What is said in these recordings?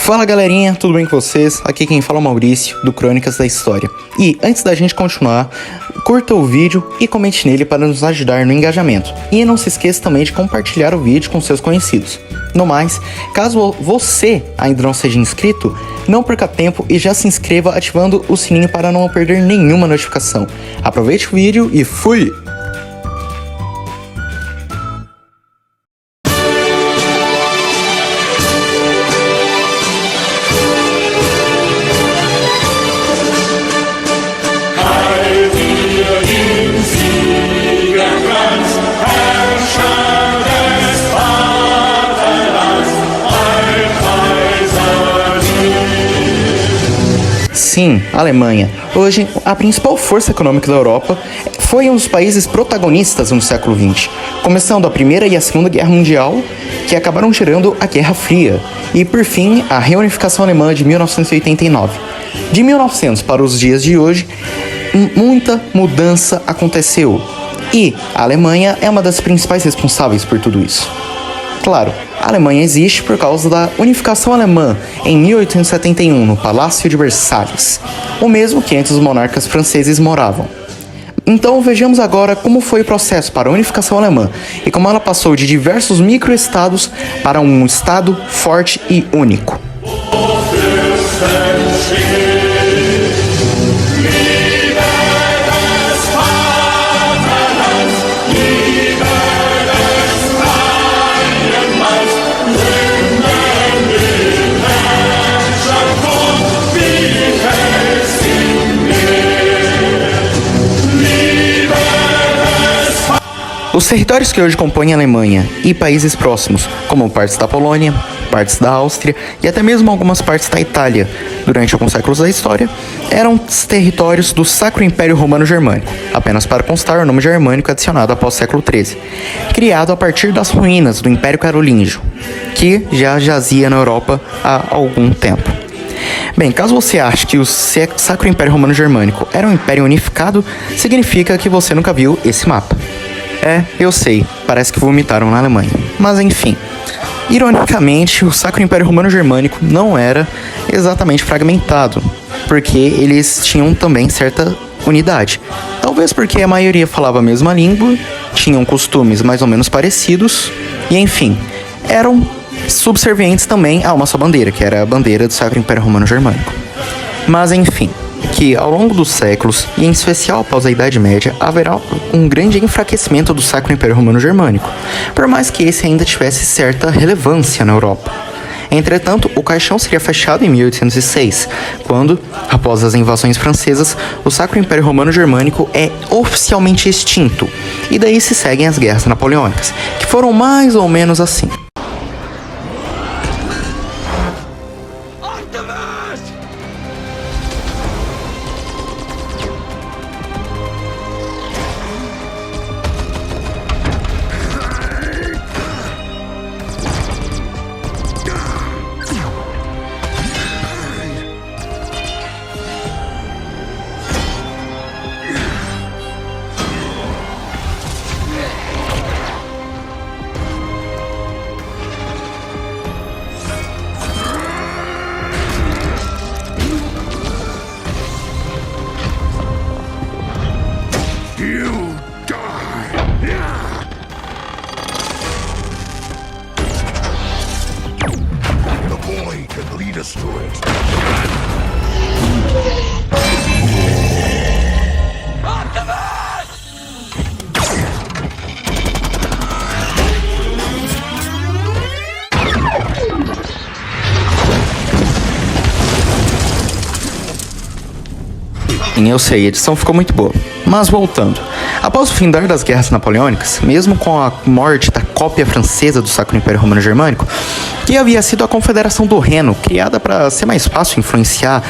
Fala galerinha, tudo bem com vocês? Aqui quem fala é o Maurício, do Crônicas da História. E antes da gente continuar, curta o vídeo e comente nele para nos ajudar no engajamento. E não se esqueça também de compartilhar o vídeo com seus conhecidos. No mais, caso você ainda não seja inscrito, não perca tempo e já se inscreva ativando o sininho para não perder nenhuma notificação. Aproveite o vídeo e fui! Sim, a Alemanha, hoje a principal força econômica da Europa, foi um dos países protagonistas no século XX, começando a Primeira e a Segunda Guerra Mundial, que acabaram gerando a Guerra Fria, e por fim a reunificação alemã de 1989. De 1900 para os dias de hoje, muita mudança aconteceu, e a Alemanha é uma das principais responsáveis por tudo isso. Claro, a Alemanha existe por causa da unificação alemã em 1871 no Palácio de Versalhes, o mesmo que antes os monarcas franceses moravam. Então vejamos agora como foi o processo para a unificação alemã e como ela passou de diversos microestados para um estado forte e único. Os territórios que hoje compõem a Alemanha e países próximos, como partes da Polônia, partes da Áustria e até mesmo algumas partes da Itália, durante alguns séculos da história, eram territórios do Sacro Império Romano Germânico, apenas para constar o nome germânico adicionado após o século XIII, criado a partir das ruínas do Império Carolíngio, que já jazia na Europa há algum tempo. Bem, caso você ache que o Sacro Império Romano Germânico era um império unificado, significa que você nunca viu esse mapa. Eu sei, parece que vomitaram na Alemanha. Mas enfim, ironicamente, o Sacro Império Romano Germânico não era exatamente fragmentado, porque eles tinham também certa unidade. Talvez porque a maioria falava a mesma língua, tinham costumes mais ou menos parecidos, e enfim, eram subservientes também a uma só bandeira, que era a bandeira do Sacro Império Romano Germânico. Mas enfim, que ao longo dos séculos, e em especial após a Idade Média, haverá um grande enfraquecimento do Sacro Império Romano Germânico, por mais que esse ainda tivesse certa relevância na Europa. Entretanto, o caixão seria fechado em 1806, quando, após as invasões francesas, o Sacro Império Romano Germânico é oficialmente extinto, e daí se seguem as guerras napoleônicas, que foram mais ou menos assim. Eu sei, a edição ficou muito boa. Mas voltando. Após o findar das guerras napoleônicas, mesmo com a morte da cópia francesa do Sacro Império Romano Germânico, que havia sido a Confederação do Reno, criada para ser mais fácil influenciar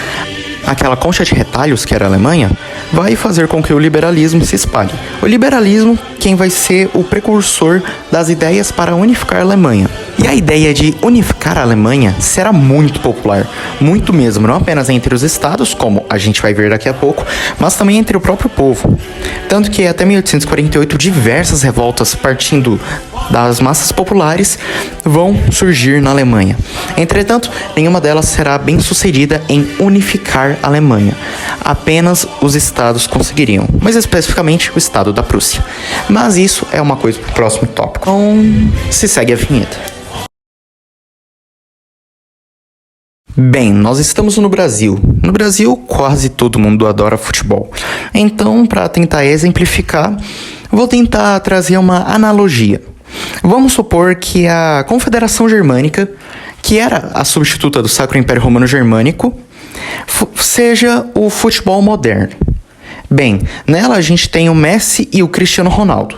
aquela concha de retalhos que era a Alemanha, vai fazer com que o liberalismo se espalhe. O liberalismo, quem vai ser o precursor das ideias para unificar a Alemanha. E a ideia de unificar a Alemanha será muito popular, muito mesmo, não apenas entre os estados, como a gente vai ver daqui a pouco, mas também entre o próprio povo. Tanto que até 1848 diversas revoltas partindo das massas populares vão surgir na Alemanha. Entretanto, nenhuma delas será bem sucedida em unificar a Alemanha. Apenas os estados conseguiriam, mas especificamente o estado da Prússia. Mas isso é uma coisa para o próximo tópico. Então, se segue a vinheta. Bem, nós estamos no Brasil. No Brasil, quase todo mundo adora futebol. Então, para tentar exemplificar, vou tentar trazer uma analogia. Vamos supor que a Confederação Germânica, que era a substituta do Sacro Império Romano Germânico, seja o futebol moderno. Bem, nela a gente tem o Messi e o Cristiano Ronaldo.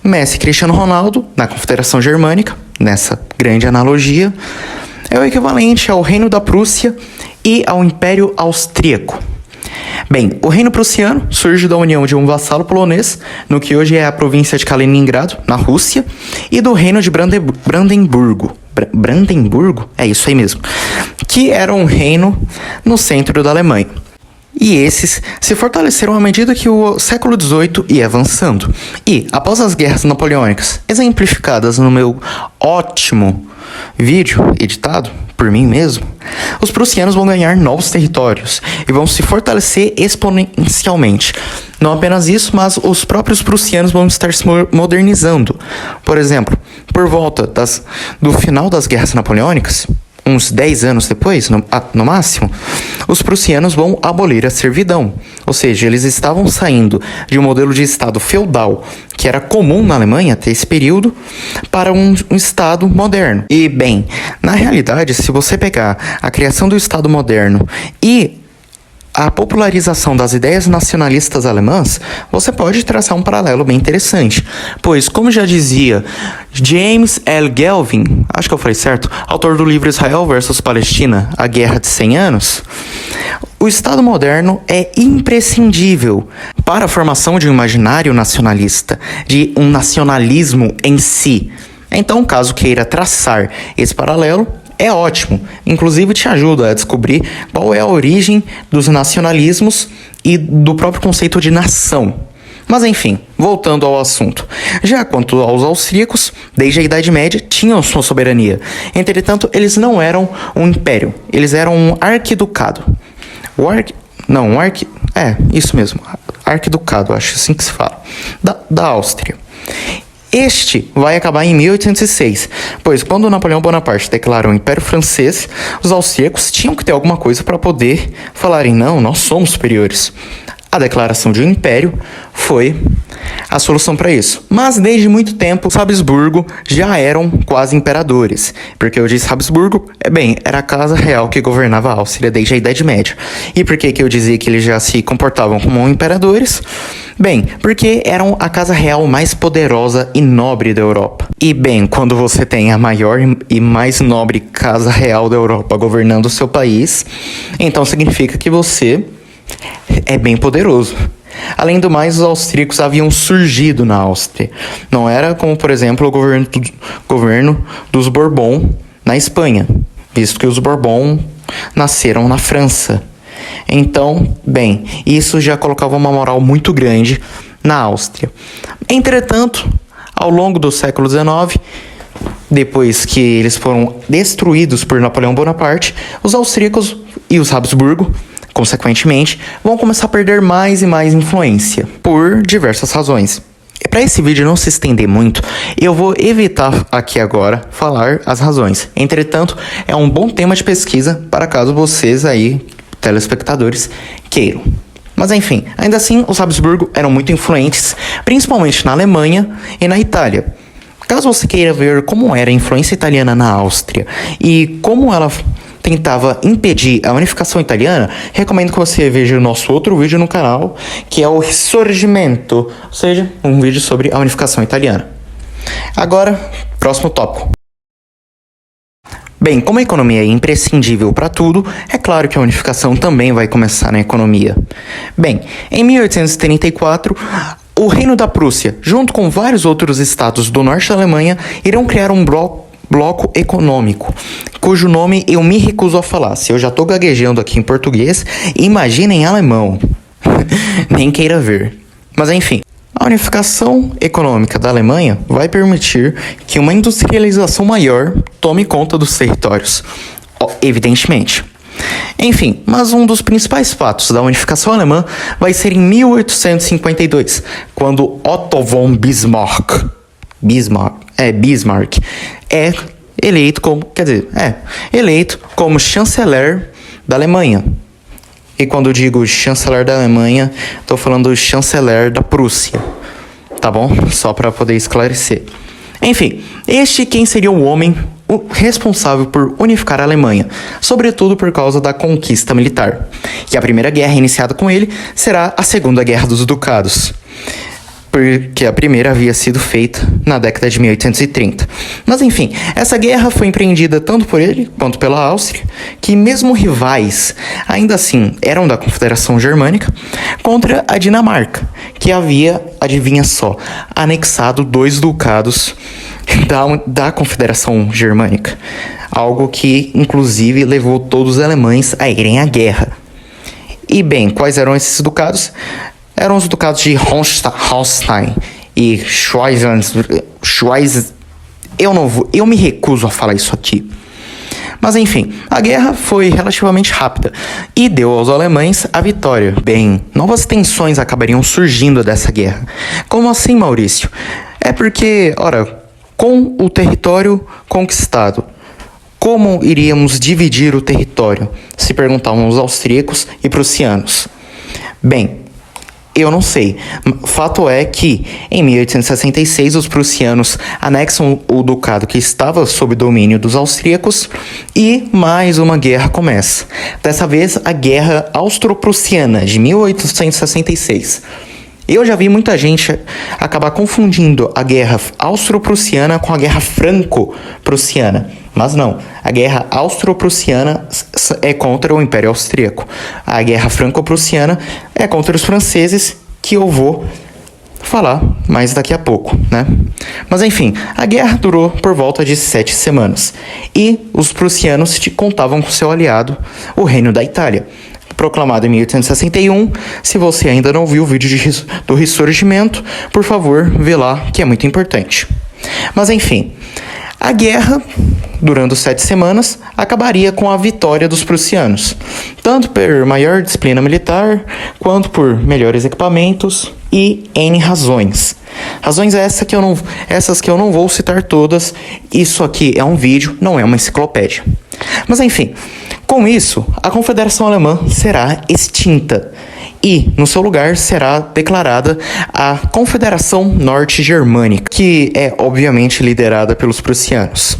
Messi e Cristiano Ronaldo, na Confederação Germânica, nessa grande analogia, é o equivalente ao Reino da Prússia e ao Império Austríaco. Bem, o Reino Prussiano surge da união de um vassalo polonês, no que hoje é a província de Kaliningrado, na Rússia, e do Reino de Brandemburgo. Brandemburgo? É isso aí mesmo. Que era um reino no centro da Alemanha. E esses se fortaleceram à medida que o século XVIII ia avançando. E, após as guerras napoleônicas, exemplificadas no meu ótimo vídeo editado por mim mesmo, os prussianos vão ganhar novos territórios e vão se fortalecer exponencialmente. Não apenas isso, mas os próprios prussianos vão estar se modernizando. Por exemplo, por volta do final das guerras napoleônicas, uns 10 anos depois, no máximo, os prussianos vão abolir a servidão. Ou seja, eles estavam saindo de um modelo de Estado feudal, que era comum na Alemanha até esse período, para um Estado moderno. E, bem, na realidade, se você pegar a criação do Estado moderno e a popularização das ideias nacionalistas alemãs, você pode traçar um paralelo bem interessante, pois, como já dizia James L. Galvin, acho que eu falei certo, autor do livro Israel versus Palestina, A Guerra de 100 Anos, o Estado moderno é imprescindível para a formação de um imaginário nacionalista, de um nacionalismo em si. Então, caso queira traçar esse paralelo, é ótimo, inclusive te ajuda a descobrir qual é a origem dos nacionalismos e do próprio conceito de nação. Mas enfim, voltando ao assunto. Já quanto aos austríacos, desde a Idade Média tinham sua soberania. Entretanto, eles não eram um império, eles eram um arquiducado. Isso mesmo, arquiducado, acho assim que se fala, da Áustria. Este vai acabar em 1806, pois quando Napoleão Bonaparte declarou o Império Francês, os austríacos tinham que ter alguma coisa para poder falarem, não, nós somos superiores. A declaração de um império foi a solução para isso. Mas desde muito tempo, os Habsburgo já eram quase imperadores. Porque eu disse Habsburgo, era a casa real que governava a Áustria desde a Idade Média. E por que eu dizia que eles já se comportavam como imperadores? Bem, porque eram a casa real mais poderosa e nobre da Europa. E bem, quando você tem a maior e mais nobre casa real da Europa governando o seu país, então significa que você é bem poderoso. Além do mais, os austríacos haviam surgido na Áustria. Não era como, por exemplo, o governo dos Bourbon na Espanha, visto que os Bourbon nasceram na França. Então, bem, isso já colocava uma moral muito grande na Áustria. Entretanto, ao longo do século XIX, depois que eles foram destruídos por Napoleão Bonaparte, os austríacos e os Habsburgo, consequentemente, vão começar a perder mais e mais influência, por diversas razões. Para esse vídeo não se estender muito, eu vou evitar aqui agora falar as razões. Entretanto, é um bom tema de pesquisa para caso vocês aí, telespectadores, queiram. Mas enfim, ainda assim, os Habsburgo eram muito influentes, principalmente na Alemanha e na Itália. Caso você queira ver como era a influência italiana na Áustria e como ela tentava impedir a unificação italiana, recomendo que você veja o nosso outro vídeo no canal, que é o Risorgimento, ou seja, um vídeo sobre a unificação italiana. Agora, próximo tópico. Bem, como a economia é imprescindível para tudo, é claro que a unificação também vai começar na economia. Bem, em 1834, o Reino da Prússia, junto com vários outros estados do norte da Alemanha, irão criar um bloco bloco econômico, cujo nome eu me recuso a falar. Se eu já tô gaguejando aqui em português, imagina em alemão. Nem queira ver. Mas enfim, a unificação econômica da Alemanha vai permitir que uma industrialização maior tome conta dos territórios, evidentemente. Enfim, mas um dos principais fatos da unificação alemã vai ser em 1852, quando Otto von Bismarck é eleito como chanceler da Alemanha. E quando eu digo chanceler da Alemanha, estou falando do chanceler da Prússia, tá bom? Só para poder esclarecer. Enfim, quem seria o homem responsável por unificar a Alemanha, sobretudo por causa da conquista militar. E a primeira guerra iniciada com ele será a Segunda Guerra dos Ducados, porque a primeira havia sido feita na década de 1830. Mas enfim, essa guerra foi empreendida tanto por ele quanto pela Áustria, que mesmo rivais, ainda assim eram da Confederação Germânica, contra a Dinamarca, que havia, adivinha só, anexado 2 ducados da Confederação Germânica. Algo que, inclusive, levou todos os alemães a irem à guerra. E bem, quais eram esses ducados? Eram os ducados de Holstein e Schweiz. Eu me recuso a falar isso aqui. Mas enfim, a guerra foi relativamente rápida e deu aos alemães a vitória. Bem, novas tensões acabariam surgindo dessa guerra. Como assim, Maurício? É porque, ora, com o território conquistado, como iríamos dividir o território? Se perguntavam os austríacos e prussianos. Bem, eu não sei. Fato é que, em 1866, os prussianos anexam o ducado que estava sob domínio dos austríacos e mais uma guerra começa. Dessa vez, a Guerra Austro-Prussiana, de 1866. Eu já vi muita gente acabar confundindo a Guerra Austro-Prussiana com a Guerra Franco-Prussiana. Mas não, a Guerra Austro-Prussiana é contra o Império Austríaco. A Guerra Franco-Prussiana é contra os franceses, que eu vou falar mais daqui a pouco, né? Mas enfim, a guerra durou por volta de 7 semanas. E os prussianos contavam com seu aliado, o Reino da Itália, proclamado em 1861. Se você ainda não viu o vídeo do ressurgimento, por favor, vê lá, que é muito importante. Mas enfim, a guerra, durando 7 semanas, acabaria com a vitória dos prussianos, tanto por maior disciplina militar, quanto por melhores equipamentos e N razões. Razões essas que eu não vou citar todas. Isso aqui é um vídeo, não é uma enciclopédia. Mas enfim, com isso, a Confederação Alemã será extinta e, no seu lugar, será declarada a Confederação Norte-Germânica, que é, obviamente, liderada pelos prussianos.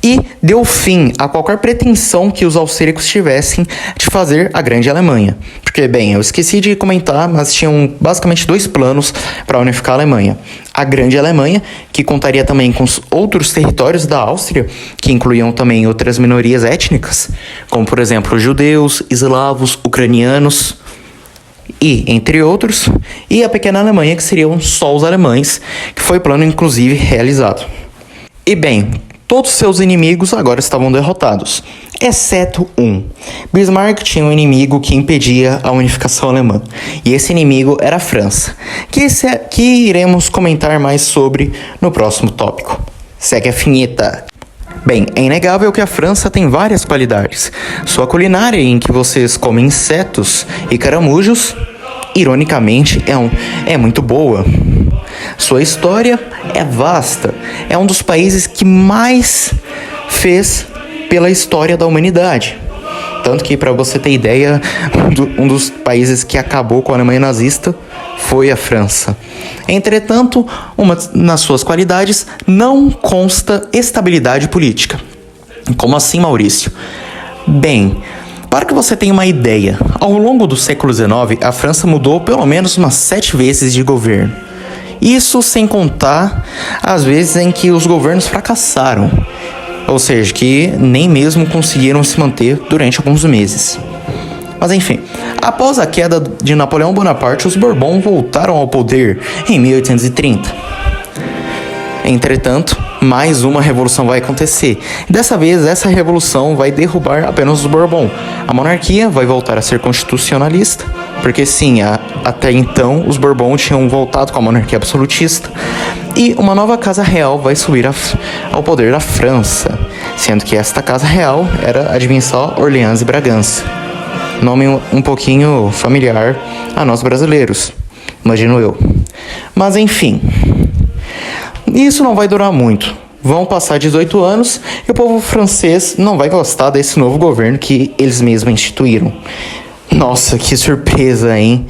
E deu fim a qualquer pretensão que os austríacos tivessem de fazer a Grande Alemanha. Porque, bem, eu esqueci de comentar, mas tinham basicamente 2 planos para unificar a Alemanha. A Grande Alemanha, que contaria também com os outros territórios da Áustria, que incluíam também outras minorias étnicas, como, por exemplo, judeus, eslavos, ucranianos e entre outros, e a Pequena Alemanha, que seriam só os alemães, que foi plano inclusive realizado. E bem, todos seus inimigos agora estavam derrotados, exceto um. Bismarck tinha um inimigo que impedia a unificação alemã, e esse inimigo era a França, que iremos comentar mais sobre no próximo tópico. Segue a vinheta. Bem, é inegável que a França tem várias qualidades. Sua culinária, em que vocês comem insetos e caramujos, ironicamente, é muito boa. Sua história é vasta. É um dos países que mais fez pela história da humanidade. Tanto que, para você ter ideia, um dos países que acabou com a Alemanha nazista foi a França. Entretanto, nas suas qualidades, não consta estabilidade política. Como assim, Maurício? Bem, para que você tenha uma ideia, ao longo do século XIX, a França mudou pelo menos umas 7 vezes de governo. Isso sem contar as vezes em que os governos fracassaram, ou seja, que nem mesmo conseguiram se manter durante alguns meses. Mas enfim, após a queda de Napoleão Bonaparte, os Bourbons voltaram ao poder em 1830. Entretanto, mais uma revolução vai acontecer. Dessa vez, essa revolução vai derrubar apenas os Bourbon. A monarquia vai voltar a ser constitucionalista, porque sim, até então os Bourbon tinham voltado com a monarquia absolutista. E uma nova casa real vai subir ao poder da França, sendo que esta casa real era, adivinha só, Orleans e Bragança. Nome um pouquinho familiar a nós brasileiros, imagino eu. Mas enfim, isso não vai durar muito. Vão passar 18 anos e o povo francês não vai gostar desse novo governo que eles mesmos instituíram. Nossa, que surpresa, hein?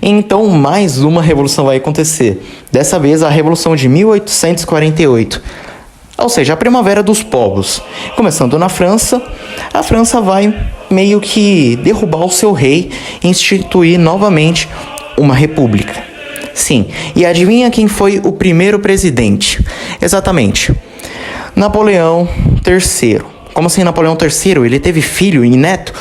Então, mais uma revolução vai acontecer. Dessa vez, a Revolução de 1848. Ou seja, a Primavera dos Povos. Começando na França, a França vai meio que derrubar o seu rei e instituir novamente uma república. Sim, e adivinha quem foi o primeiro presidente? Exatamente, Napoleão III. Como assim Napoleão III? Ele teve filho e neto?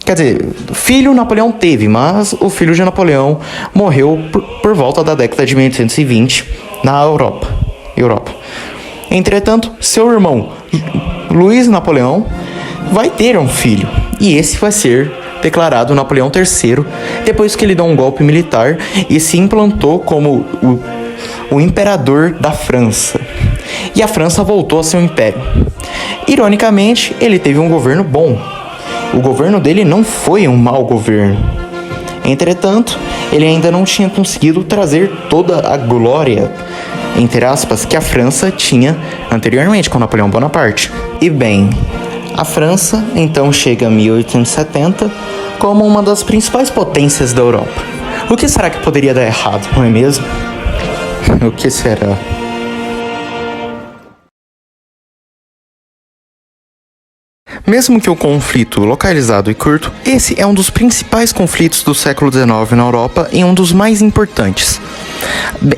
Quer dizer, filho Napoleão teve, mas o filho de Napoleão morreu por volta da década de 1820 na Europa. Entretanto, seu irmão Luiz Napoleão vai ter um filho, e esse vai ser declarado Napoleão III, depois que ele deu um golpe militar e se implantou como o imperador da França. E a França voltou a ser um império. Ironicamente, ele teve um governo bom. O governo dele não foi um mau governo. Entretanto, ele ainda não tinha conseguido trazer toda a glória, entre aspas, que a França tinha anteriormente com Napoleão Bonaparte. E bem, a França então chega a 1870 como uma das principais potências da Europa. O que será que poderia dar errado, não é mesmo? O que será? Mesmo que o conflito localizado e curto, esse é um dos principais conflitos do século XIX na Europa e um dos mais importantes.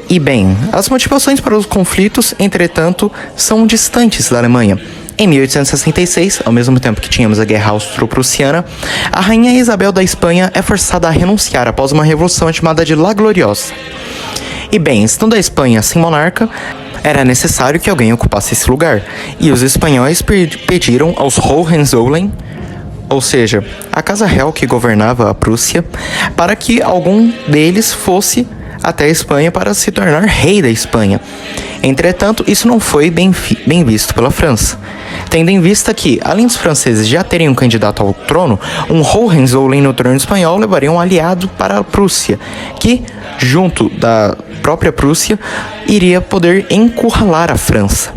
E bem, as motivações para os conflitos, entretanto, são distantes da Alemanha. Em 1866, ao mesmo tempo que tínhamos a Guerra Austro-Prussiana, a Rainha Isabel da Espanha é forçada a renunciar após uma revolução chamada de La Gloriosa. E bem, estando a Espanha sem monarca, era necessário que alguém ocupasse esse lugar, e os espanhóis pediram aos Hohenzollern, ou seja, a casa real que governava a Prússia, para que algum deles fosse até a Espanha para se tornar rei da Espanha. Entretanto, isso não foi bem visto pela França, tendo em vista que, além dos franceses já terem um candidato ao trono, um Hohenzollern no trono espanhol levaria um aliado para a Prússia, que, junto da própria Prússia, iria poder encurralar a França.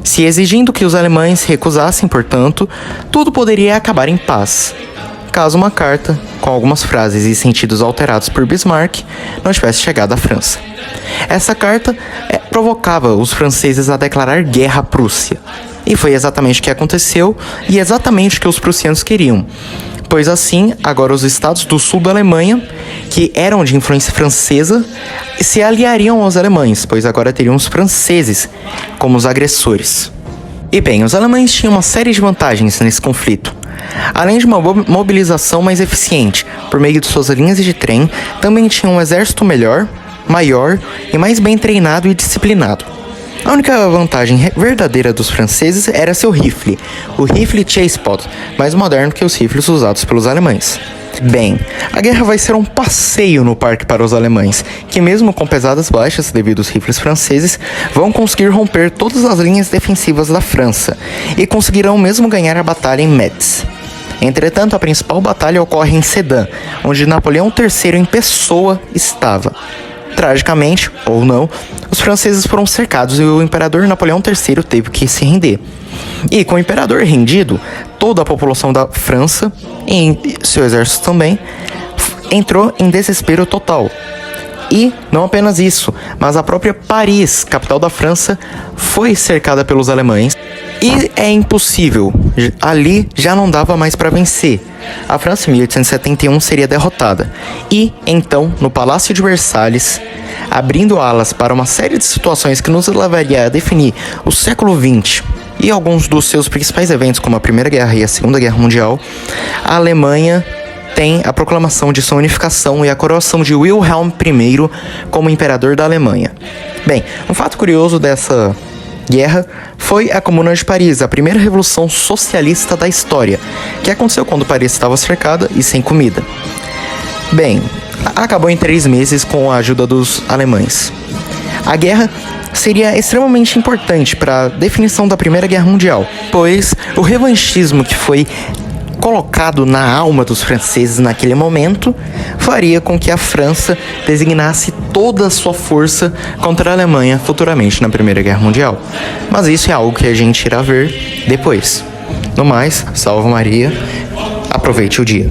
Se exigindo que os alemães recusassem, portanto, tudo poderia acabar em paz, caso uma carta, com algumas frases e sentidos alterados por Bismarck, não tivesse chegado à França. Essa carta provocava os franceses a declarar guerra à Prússia. E foi exatamente o que aconteceu e exatamente o que os prussianos queriam. Pois assim, agora os estados do sul da Alemanha, que eram de influência francesa, se aliariam aos alemães, pois agora teriam os franceses como os agressores. E bem, os alemães tinham uma série de vantagens nesse conflito. Além de uma mobilização mais eficiente por meio de suas linhas de trem, também tinham um exército melhor, maior e mais bem treinado e disciplinado. A única vantagem verdadeira dos franceses era seu rifle, o rifle Chassepot, mais moderno que os rifles usados pelos alemães. Bem, a guerra vai ser um passeio no parque para os alemães, que mesmo com pesadas baixas devido aos rifles franceses, vão conseguir romper todas as linhas defensivas da França, e conseguirão mesmo ganhar a batalha em Metz. Entretanto, a principal batalha ocorre em Sedan, onde Napoleão III em pessoa estava. Tragicamente, ou não, os franceses foram cercados e o imperador Napoleão III teve que se render. E com o imperador rendido, toda a população da França, e seu exército também, entrou em desespero total. E não apenas isso, mas a própria Paris, capital da França, foi cercada pelos alemães. E é impossível, ali já não dava mais para vencer. A França em 1871 seria derrotada. E, então, no Palácio de Versalhes, abrindo alas para uma série de situações que nos levaria a definir o século XX e alguns dos seus principais eventos, como a Primeira Guerra e a Segunda Guerra Mundial, a Alemanha tem a proclamação de sua unificação e a coroação de Wilhelm I como imperador da Alemanha. Bem, um fato curioso dessa guerra foi a Comuna de Paris, a primeira revolução socialista da história, que aconteceu quando Paris estava cercada e sem comida. Bem, acabou em 3 meses com a ajuda dos alemães. A guerra seria extremamente importante para a definição da Primeira Guerra Mundial, pois o revanchismo que foi colocado na alma dos franceses naquele momento faria com que a França designasse toda a sua força contra a Alemanha futuramente na Primeira Guerra Mundial. Mas isso é algo que a gente irá ver depois. No mais, salve Maria, aproveite o dia.